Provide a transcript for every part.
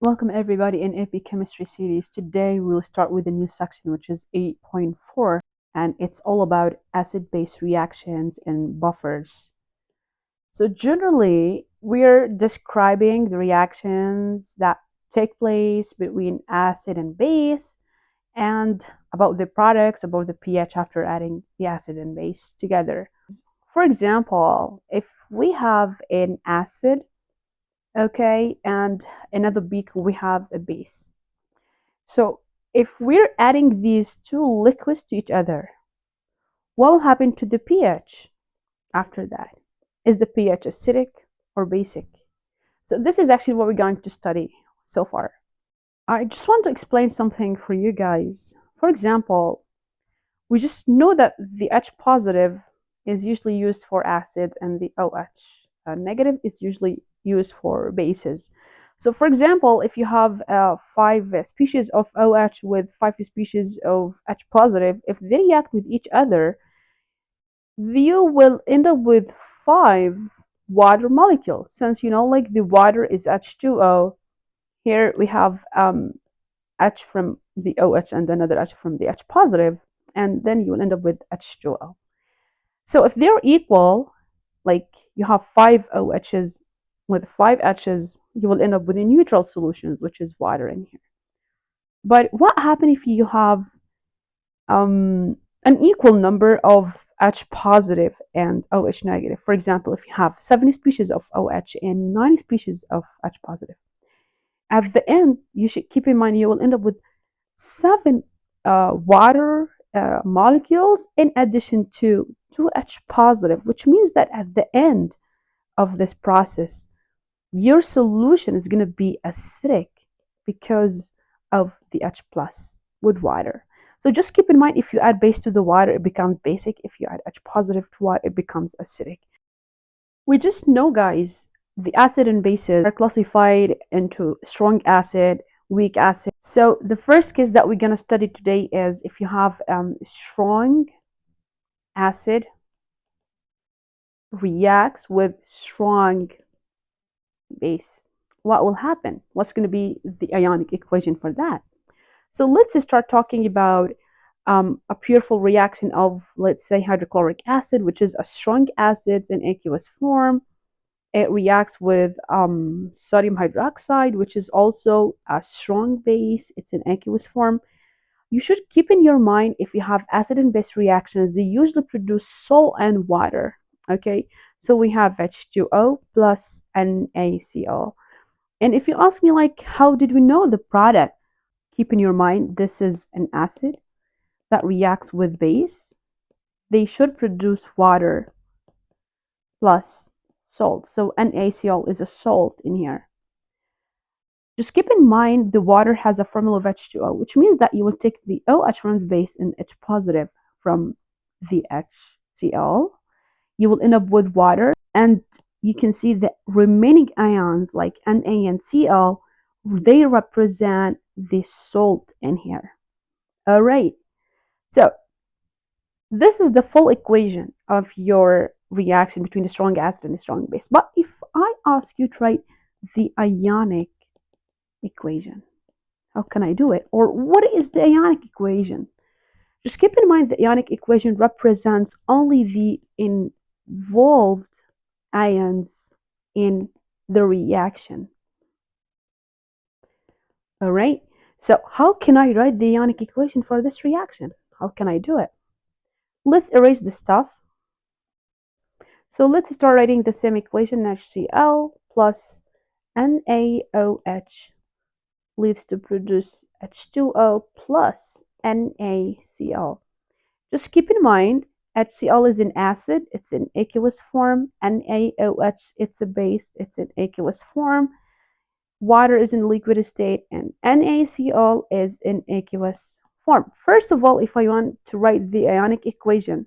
Welcome everybody in AP Chemistry series. Today we'll start with a new section which is 8.4, and it's all about acid-base reactions and buffers. So generally we're describing the reactions that take place between acid and base and about the products, about the pH after adding the acid and base together. For example, if we have an acid, okay, and another beaker we have a base. So if we're adding these two liquids to each other, what will happen to the pH after that? Is the pH acidic or basic? So this is actually what we're going to study so far. I just want to explain something for you guys. For example, we just know that the H positive is usually used for acids and the OH negative is usually used for bases. So for example, if you have 5 species of OH with 5 species of H positive, if they react with each other, you will end up with 5 water molecules. Since like the water is H2O, here we have H from the OH and another H from the H positive, and then you will end up with H2O. So if they're equal, like you have 5 OHs with 5Hs, you will end up with a neutral solutions, which is water in here. But what happens if you have an equal number of H positive and OH negative? For example, if you have 70 species of OH and 90 species of H positive, at the end, you should keep in mind you will end up with 7 water molecules in addition to 2H positive, which means that at the end of this process, your solution is going to be acidic because of the H plus with water. So just keep in mind, if you add base to the water, it becomes basic. If you add H positive to water, it becomes acidic. We just know, guys, the acid and bases are classified into strong acid, weak acid. So the first case that we're going to study today is if you have strong acid reacts with strong base, what will happen? What's going to be the ionic equation for that? So let's start talking about a pureful reaction of, let's say, hydrochloric acid, which is a strong acid in aqueous form. It reacts with sodium hydroxide, which is also a strong base. It's in aqueous form. You should keep in your mind, if you have acid and base reactions, they usually produce salt and water. Okay, so we have H2O plus NaCl. And if you ask me, like, how did we know the product? Keep in your mind, this is an acid that reacts with base. They should produce water plus salt. So NaCl is a salt in here. Just keep in mind the water has a formula of H2O, which means that you will take the OH from the base and H positive from the HCl. You will end up with water, and you can see the remaining ions like Na and Cl, they represent the salt in here. All right, so this is the full equation of your reaction between the strong acid and the strong base. But if I ask you to write the ionic equation, how can I do it? Or what is the ionic equation? Just keep in mind the ionic equation represents only the involved ions in the reaction. All right, so how can I write the ionic equation for this reaction? How can I do it? Let's erase the stuff. So let's start writing the same equation. HCl plus NaOH leads to produce H2O plus NaCl. Just keep in mind, HCl is an acid, it's in aqueous form. NaOH, it's a base, it's in aqueous form. Water is in liquid state, and NaCl is in aqueous form. First of all, if I want to write the ionic equation,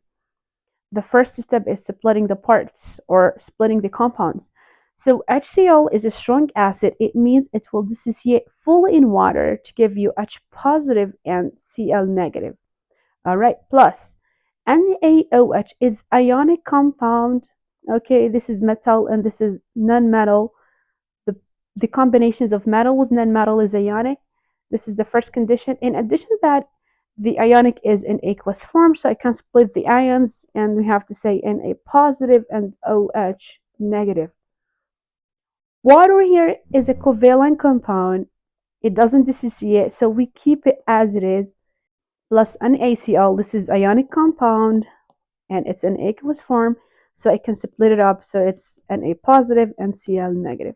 the first step is splitting the parts or splitting the compounds. So HCl is a strong acid. It means it will dissociate fully in water to give you H positive and Cl negative. All right, plus NaOH is ionic compound. Okay, this is metal and this is non-metal. The the combinations of metal with non-metal is ionic. This is the first condition. In addition to that, the ionic is in aqueous form, so I can split the ions, and we have to say Na positive and OH negative. Water here is a covalent compound. It doesn't dissociate, so we keep it as it is, plus NaCl. This is ionic compound, and it's in aqueous form, so I can split it up, so it's Na positive and Cl negative.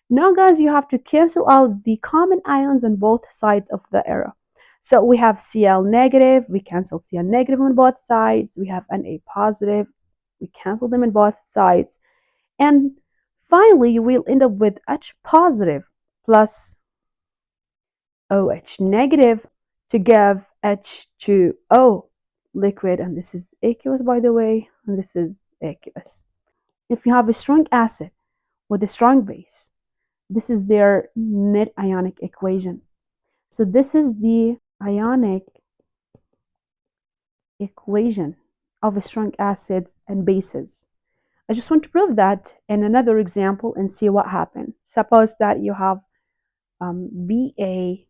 Now, guys, you have to cancel out the common ions on both sides of the arrow. So we have Cl negative, we cancel Cl negative on both sides. We have Na positive, we cancel them on both sides. And finally, you will end up with H positive plus OH negative to give H2O liquid. And this is aqueous, by the way, and this is aqueous. If you have a strong acid with a strong base, this is their net ionic equation. So this is the ionic equation of strong acids and bases. I just want to prove that in another example and see what happens. Suppose that you have BaOH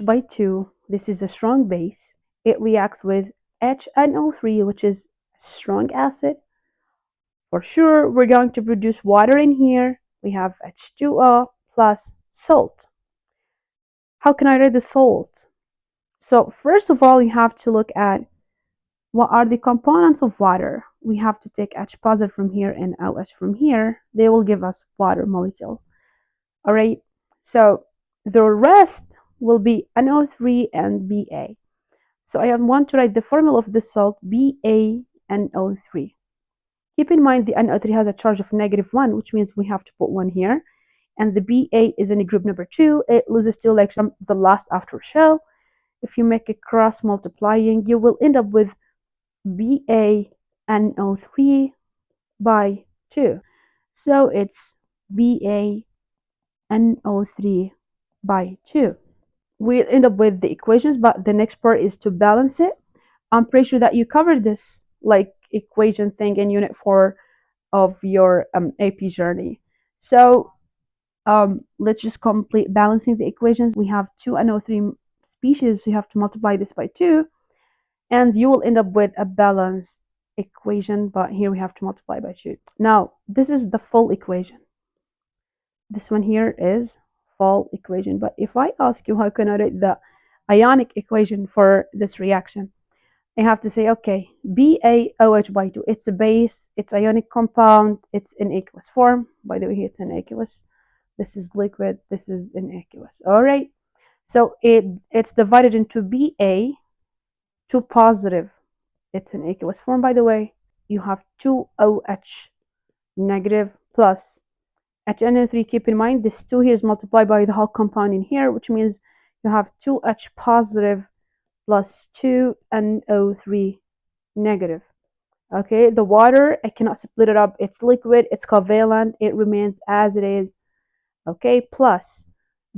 by 2. This is a strong base. It reacts with HNO3, which is a strong acid. For sure, we're going to produce water in here. We have H2O plus salt. How can I write the salt? So first of all, you have to look at what are the components of water. We have to take H positive from here and OH from here. They will give us water molecule. All right, so the rest will be NO3 and Ba. So I want to write the formula of the salt, BaNO3. Keep in mind the NO3 has a charge of -1, which means we have to put 1 here. And the Ba is in group number 2. It loses 2 electrons, the last after shell. If you make a cross multiplying, you will end up with BaNO3 by 2. So it's BaNO3 by 2. We'll end up with the equations, but the next part is to balance it. I'm pretty sure that you covered this like equation thing in unit 4 of your AP journey. So let's just complete balancing the equations. We have 2 NO3 species, so you have to multiply this by 2, and you will end up with a balanced equation, but here we have to multiply by 2. Now, this is the full equation. This one here is full equation, but if I ask you how can I write the ionic equation for this reaction, I have to say, okay, BaOH by 2, it's a base, it's ionic compound, it's in aqueous form. By the way, here it's in aqueous. This is liquid, this is in aqueous. All right, so it's divided into Ba, 2 positive, it's in aqueous form, by the way. You have 2 OH negative plus HNO3. Keep in mind this 2 here is multiplied by the whole compound in here, which means you have 2H positive plus 2 NO3 negative. Okay, the water, I cannot split it up. It's liquid, it's covalent, it remains as it is. Okay, plus,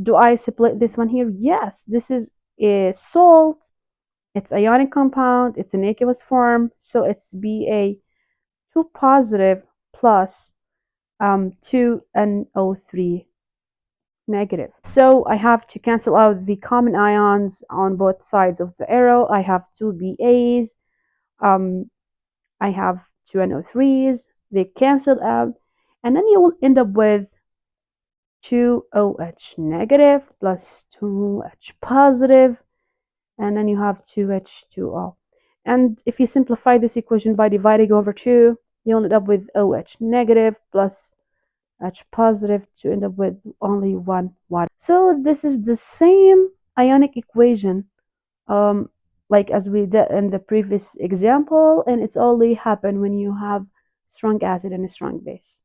do I split this one here? Yes, this is a salt. It's ionic compound, it's in aqueous form, so it's Ba 2 positive plus 2 NO3 negative. So I have to cancel out the common ions on both sides of the arrow. I have 2 Bas, I have 2 NO3s, they cancel out, and then you will end up with 2 OH negative plus 2H positive, and then you have 2H2O. And if you simplify this equation by dividing over 2, you end up with OH negative plus H positive to end up with only 1 water. So this is the same ionic equation like as we did in the previous example, and it's only happen when you have strong acid and a strong base.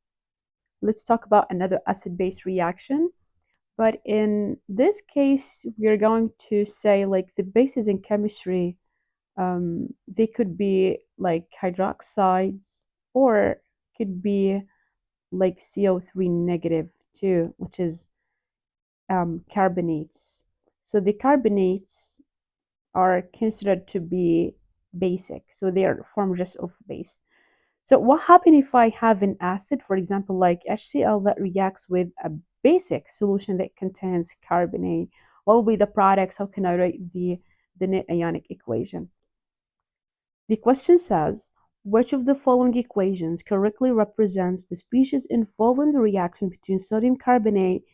Let's talk about another acid-base reaction. But in this case, we're going to say like the bases in chemistry, they could be like hydroxides or could be like CO3 negative too, which is carbonates. So the carbonates are considered to be basic, so they are formed just of base. So what happens if I have an acid, for example, like HCl that reacts with a basic solution that contains carbonate? What will be the products? How can I write the net ionic equation? The question says, which of the following equations correctly represents the species involved in the reaction between sodium carbonate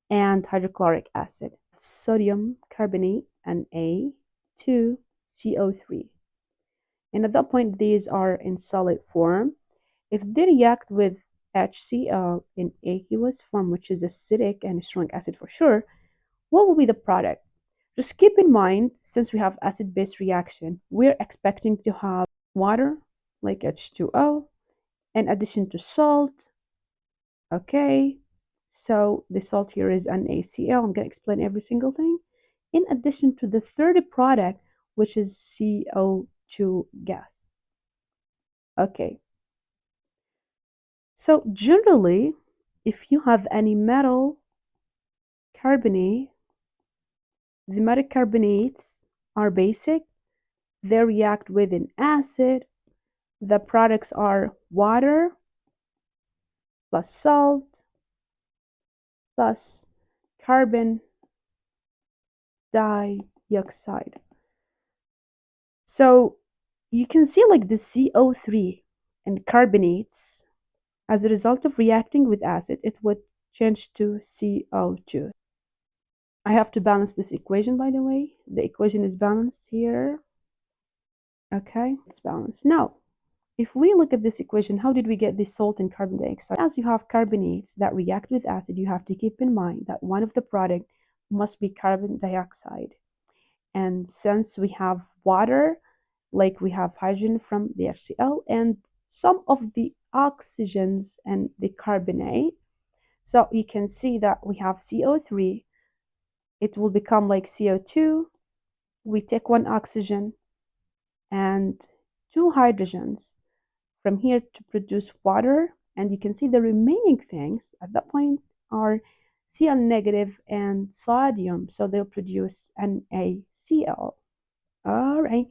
and hydrochloric acid? Sodium carbonate and Na2CO3. And at that point, these are in solid form. If they react with HCl in aqueous form, which is acidic and strong acid for sure, what will be the product? Just keep in mind, since we have acid-base reaction, we're expecting to have water, like H2O, in addition to salt. Okay, so the salt here is NaCl. I'm going to explain every single thing. In addition to the third product, which is CO2 gas. Okay, so generally, if you have any metal carbonate, the metal carbonates are basic. They react with an acid. The products are water plus salt plus carbon dioxide. So you can see like the CO3 and carbonates, as a result of reacting with acid, it would change to CO2. I have to balance this equation, by the way. The equation is balanced here. Okay, it's balanced. Now, if we look at this equation, how did we get this salt and carbon dioxide? As you have carbonates that react with acid, you have to keep in mind that one of the product must be carbon dioxide. And since we have water, like we have hydrogen from the HCl and some of the oxygens and the carbonate, so you can see that we have CO3. It will become like CO2. We take one oxygen and two hydrogens from here to produce water, and you can see the remaining things at that point are Cl negative and sodium, so they'll produce NaCl. All right,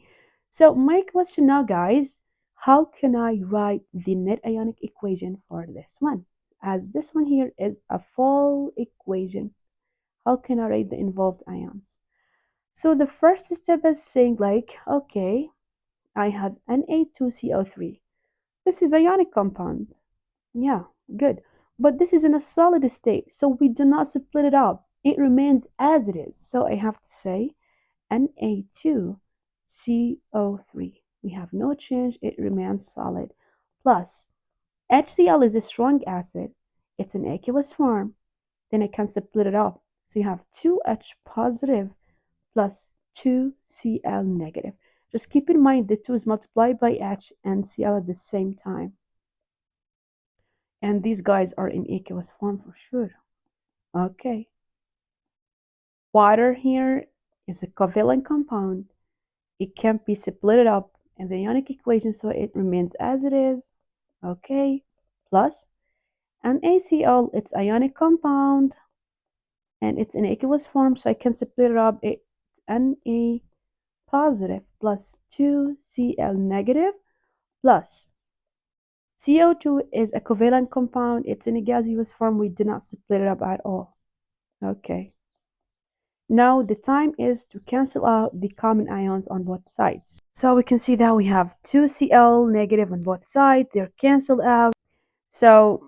so my question now, guys, how can I write the net ionic equation for this one? As this one here is a full equation, how can I write the involved ions? So the first step is saying like, okay, I have Na2CO3. This is ionic compound. Yeah, good. But this is in a solid state, so we do not split it up. It remains as it is. So I have to say Na2CO3. We have no change. It remains solid. Plus, HCl is a strong acid. It's an aqueous form. Then I can split it up. So you have 2H positive plus 2Cl negative. Just keep in mind the 2 is multiplied by H and Cl at the same time. And these guys are in aqueous form for sure. Okay. Water here is a covalent compound. It can't be split up in the ionic equation, so it remains as it is. Okay. Plus NaCl, it's ionic compound and it's in aqueous form, so I can split it up. It's Na positive plus 2Cl negative plus CO2 is a covalent compound. It's in a gaseous form. We do not split it up at all. Okay. Now the time is to cancel out the common ions on both sides. So we can see that we have 2Cl negative on both sides. They're canceled out. So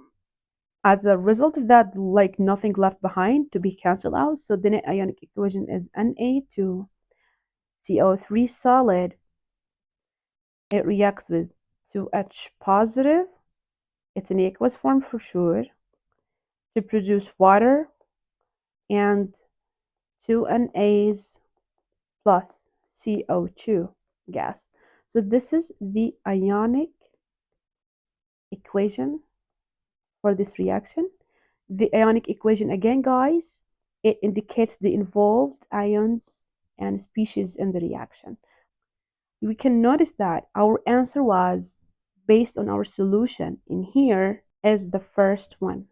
as a result of that, like nothing left behind to be canceled out. So the net ionic equation is Na2CO3 solid. It reacts with 2H positive. It's an aqueous form for sure, to produce water and 2 NAs plus CO2 gas. So this is the ionic equation for this reaction. The ionic equation again, guys, it indicates the involved ions and species in the reaction. We can notice that our answer was based on our solution in here is the first one.